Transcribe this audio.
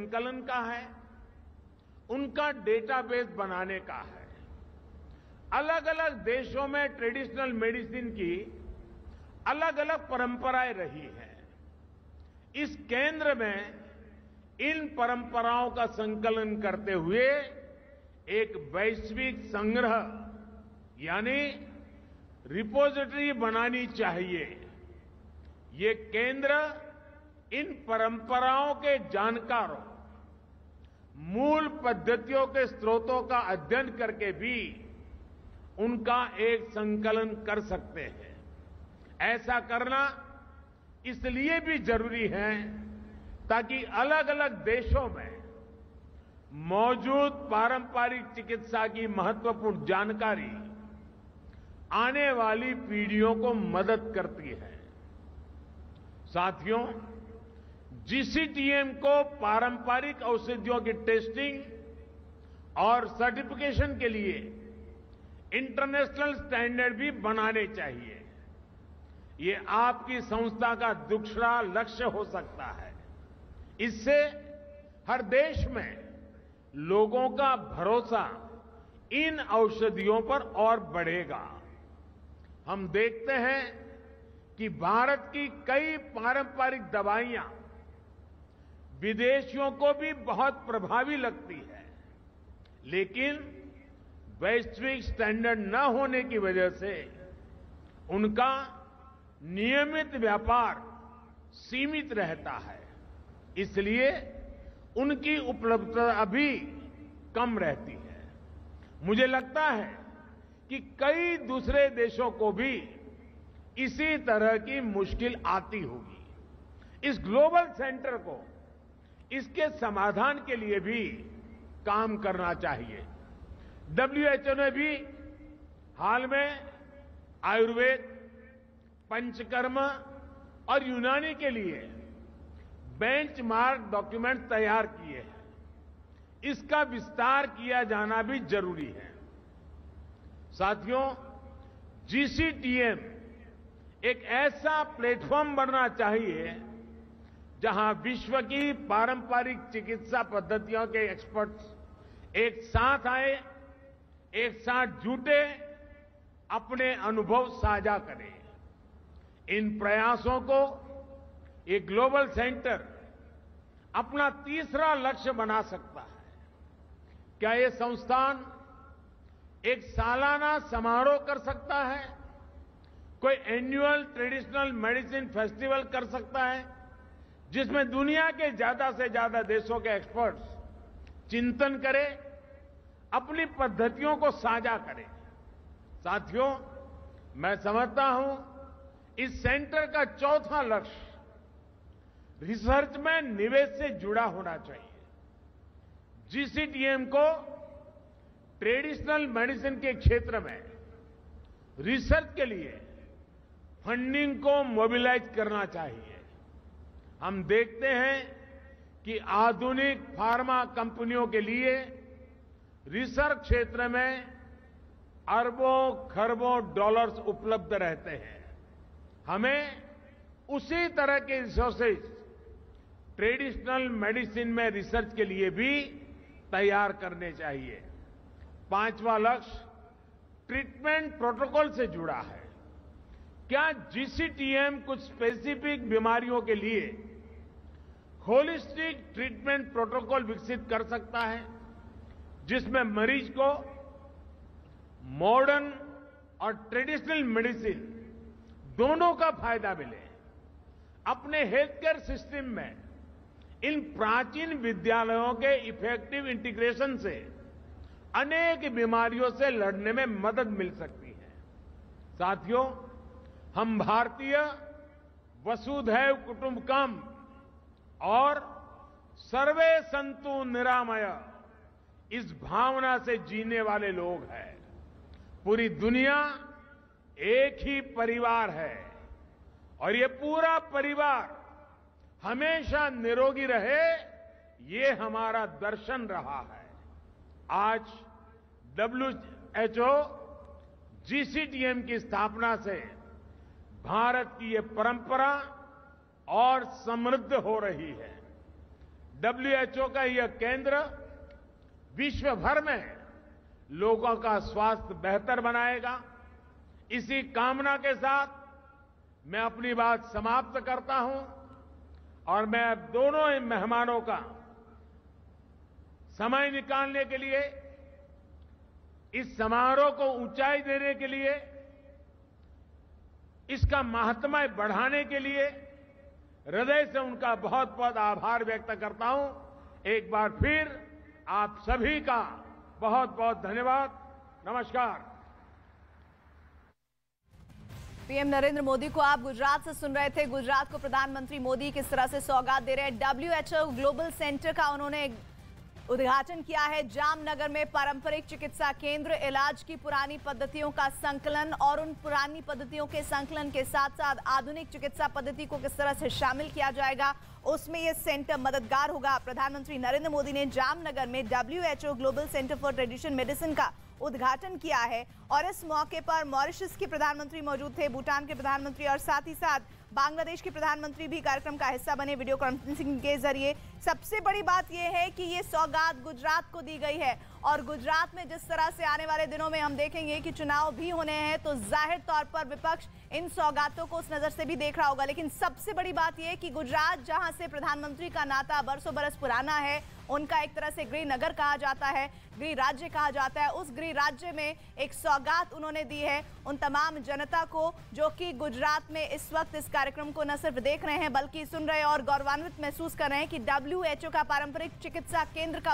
संकलन का है, उनका डेटाबेस बनाने का है। अलग अलग देशों में ट्रेडिशनल मेडिसिन की अलग अलग परंपराएं रही हैं। इस केंद्र में इन परंपराओं का संकलन करते हुए एक वैश्विक संग्रह यानी रिपोजिटरी बनानी चाहिए। ये केंद्र इन परंपराओं के जानकारों, मूल पद्धतियों के स्रोतों का अध्ययन करके भी उनका एक संकलन कर सकते हैं। ऐसा करना इसलिए भी जरूरी है ताकि अलग अलग देशों में मौजूद पारंपरिक चिकित्सा की महत्वपूर्ण जानकारी आने वाली पीढ़ियों को मदद करती है। साथियों, जीसीटीएम को पारंपरिक औषधियों की टेस्टिंग और सर्टिफिकेशन के लिए इंटरनेशनल स्टैंडर्ड भी बनाने चाहिए। ये आपकी संस्था का दूसरा लक्ष्य हो सकता है। इससे हर देश में लोगों का भरोसा इन औषधियों पर और बढ़ेगा। हम देखते हैं कि भारत की कई पारंपरिक दवाइयां विदेशियों को भी बहुत प्रभावी लगती है, लेकिन वैश्विक स्टैंडर्ड न होने की वजह से उनका नियमित व्यापार सीमित रहता है। इसलिए उनकी उपलब्धता अभी कम रहती है। मुझे लगता है कि कई दूसरे देशों को भी इसी तरह की मुश्किल आती होगी। इस ग्लोबल सेंटर को इसके समाधान के लिए भी काम करना चाहिए। WHO ने भी हाल में आयुर्वेद, पंचकर्म और यूनानी के लिए बेंचमार्क डॉक्यूमेंट तैयार किए हैं। इसका विस्तार किया जाना भी जरूरी है। साथियों, जीसीटीएम एक ऐसा प्लेटफॉर्म बनना चाहिए जहां विश्व की पारंपरिक चिकित्सा पद्धतियों के एक्सपर्ट्स एक साथ आए, एक साथ जुटे, अपने अनुभव साझा करें। इन प्रयासों को एक ग्लोबल सेंटर अपना तीसरा लक्ष्य बना सकता है। क्या ये संस्थान एक सालाना समारोह कर सकता है? कोई एनुअल ट्रेडिशनल मेडिसिन फेस्टिवल कर सकता है जिसमें दुनिया के ज्यादा से ज्यादा देशों के एक्सपर्ट्स चिंतन करें, अपनी पद्धतियों को साझा करें। साथियों, मैं समझता हूं इस सेंटर का चौथा लक्ष्य रिसर्च में निवेश से जुड़ा होना चाहिए। जीसीटीएम को ट्रेडिशनल मेडिसिन के क्षेत्र में रिसर्च के लिए फंडिंग को मोबिलाइज करना चाहिए। हम देखते हैं कि आधुनिक फार्मा कंपनियों के लिए रिसर्च क्षेत्र में अरबों खरबों डॉलर्स उपलब्ध रहते हैं। हमें उसी तरह के रिसोर्सेज ट्रेडिशनल मेडिसिन में रिसर्च के लिए भी तैयार करने चाहिए। पांचवा लक्ष्य ट्रीटमेंट प्रोटोकॉल से जुड़ा है। क्या जीसीटीएम कुछ स्पेसिफिक बीमारियों के लिए होलिस्टिक ट्रीटमेंट प्रोटोकॉल विकसित कर सकता है जिसमें मरीज को मॉडर्न और ट्रेडिशनल मेडिसिन दोनों का फायदा मिले? अपने हेल्थ केयर सिस्टम में इन प्राचीन विद्यालयों के इफेक्टिव इंटीग्रेशन से अनेक बीमारियों से लड़ने में मदद मिल सकती है। साथियों, हम भारतीय वसुधैव कुटुंबकम और सर्वे संतु निरामय इस भावना से जीने वाले लोग हैं। पूरी दुनिया एक ही परिवार है और ये पूरा परिवार हमेशा निरोगी रहे, ये हमारा दर्शन रहा है। आज WHO जीसीटीएम की स्थापना से भारत की ये परंपरा और समृद्ध हो रही है। WHO का यह केंद्र विश्व भर में लोगों का स्वास्थ्य बेहतर बनाएगा। इसी कामना के साथ मैं अपनी बात समाप्त करता हूं और मैं दोनों ही मेहमानों का समय निकालने के लिए, इस समारोह को ऊंचाई देने के लिए, इसका महात्म्य बढ़ाने के लिए हृदय से उनका बहुत बहुत आभार व्यक्त करता हूं। एक बार फिर आप सभी का बहुत बहुत धन्यवाद। नमस्कार। पीएम नरेंद्र मोदी को आप गुजरात से सुन रहे थे। गुजरात को प्रधानमंत्री मोदी किस तरह से सौगात दे रहे हैं। WHO ग्लोबल सेंटर का उन्होंने उद्घाटन किया है। जामनगर में पारंपरिक चिकित्सा केंद्र, इलाज की पुरानी पद्धतियों का संकलन और उन पुरानी पद्धतियों के संकलन के साथ साथ आधुनिक चिकित्सा पद्धति को किस तरह से शामिल किया जाएगा, उसमें यह सेंटर मददगार होगा। प्रधानमंत्री नरेंद्र मोदी ने जामनगर में WHO global centre for traditional medicine का उद्घाटन किया है और इस मौके पर मॉरिशस के प्रधानमंत्री मौजूद थे, भूटान के प्रधानमंत्री और साथ ही साथ बांग्लादेश के प्रधानमंत्री भी कार्यक्रम का हिस्सा बने वीडियो कॉन्फ्रेंसिंग के जरिए। सबसे बड़ी बात यह है कि ये सौगात गुजरात को दी गई है और गुजरात में जिस तरह से आने वाले दिनों में हम देखेंगे कि चुनाव भी होने हैं, तो जाहिर तौर पर विपक्ष इन सौगातों को उस नजर से भी देख रहा होगा। लेकिन सबसे बड़ी बात यह है कि गुजरात, जहां से प्रधानमंत्री का नाता बरसों बरस पुराना है, उनका एक तरह से गृह नगर कहा जाता है, गृह राज्य कहा जाता है, उस गृह राज्य में एक सौगात उन्होंने दी है उन तमाम जनता को जो कि गुजरात में इस वक्त इस कार्यक्रम को न सिर्फ देख रहे हैं बल्कि सुन रहे और गौरवान्वित महसूस कर रहे हैं कि WHO का पारंपरिक चिकित्सा केंद्र का